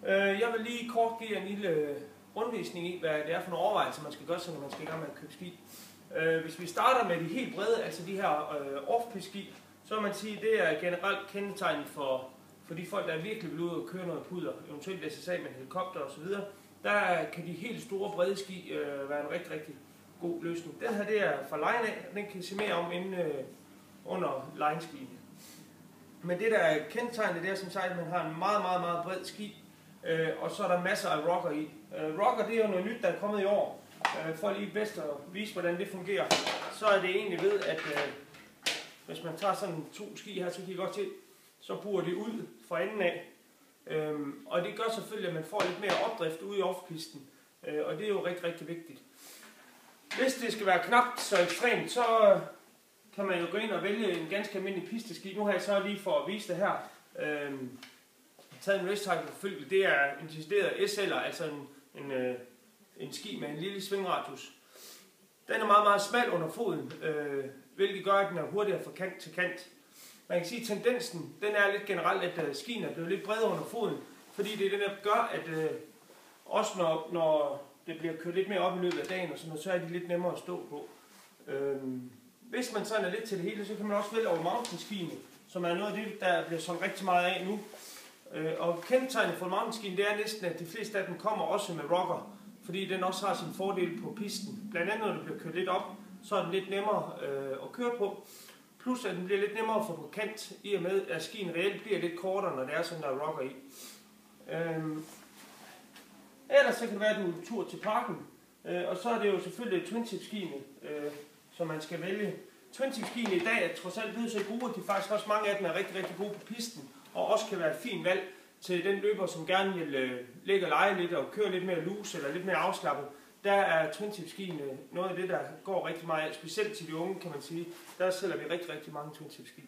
Jeg vil lige kort give en lille rundvisning i, hvad det er for nogle overvejelser, man skal gøre sig, når man skal i gang med at købe ski. Hvis vi starter med de helt brede, altså de her off-piste ski, så vil man sige, at det er generelt kendetegnet for de folk, der virkelig vil ud og køre noget pudder, eventuelt SSA med helikopter osv. Der kan de helt store brede ski være en rigtig, rigtig god løsning. Den her, det er fra Line af, den kan I se mere om inde under Line-skiene. Men det der er kendetegnet, det er som sagt, at man har en meget, meget, meget bred ski, og så er der masser af rocker i. Rocker, det er jo noget nyt, der er kommet i år. For lige bedst at vise, hvordan det fungerer, så er det egentlig ved, at hvis man tager sådan 2 ski her, så kan I godt se, så buer det ud fra enden af. Og det gør selvfølgelig, at man får lidt mere opdrift ude i off-pisten, og det er jo rigtig, rigtig vigtigt. Hvis det skal være knapt så ekstremt, så kan man jo gå ind og vælge en ganske almindelig pisteski. Nu har jeg så lige for at vise det her taget en Racetype selvfølgelig. Det er en decideret SL'er, altså en ski med en lille svingradius. Den er meget, meget smal under foden, hvilket gør, at den er hurtigere fra kant til kant. Man kan sige, at tendensen den er lidt generelt, at skien er blevet lidt bredere under foden, fordi det er det, der gør, at også når det bliver kørt lidt mere op i løbet af dagen, og sådan noget, så er de lidt nemmere at stå på. Hvis man sådan er lidt til det hele, så kan man også vælge over mountainskiene, som er noget af det, der bliver sådan rigtig meget af nu. Og kendetegnet for mountainskien, det er næsten, at de fleste af dem kommer også med rocker, fordi den også har sin fordel på pisten. Blandt andet, når det bliver kørt lidt op, så er den lidt nemmere at køre på. Plus, at den bliver lidt nemmere at få på kant, i og med, at skien reelt bliver lidt kortere, når det er sådan, der er rocker i. Ellers så kan det være, at du er en tur til parken, og så er det jo selvfølgelig twin-tip-skiene, som man skal vælge. Twin-tip-skiene i dag er trods alt blevet så gode, at de faktisk også mange af dem er rigtig, rigtig gode på pisten, og også kan være et fint valg til den løber, som gerne vil ligge og lege lidt og køre lidt mere loose eller lidt mere afslappet. Der er twin-tip-skiene noget af det, der går rigtig meget af, specielt til de unge, kan man sige. Der sælger vi rigtig, rigtig mange twin-tip-ski.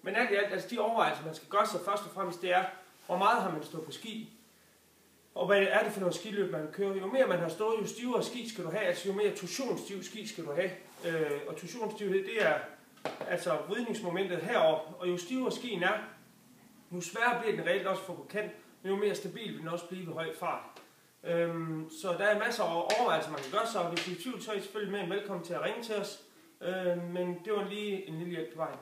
Men alt i alt, altså de overvejelser, man skal gøre sig først og fremmest, det er, hvor meget har man stået på ski, og hvad er det for noget skiløb, man kører. Jo mere man har stået, jo stivere ski skal du have, altså jo mere torsionsstiv ski skal du have. Og torsionsstivhed, det er altså vridningsmomentet heroppe, og jo stivere skien er, jo sværere bliver den reelt også for på kant, men jo mere stabil vil den også blive ved høj fart. Så der er masser af overvejelser, man kan gøre sig, og hvis I er i tvivl, så er I selvfølgelig mere end velkommen til at ringe til os. Men det var lige en lille hjælp på vejen.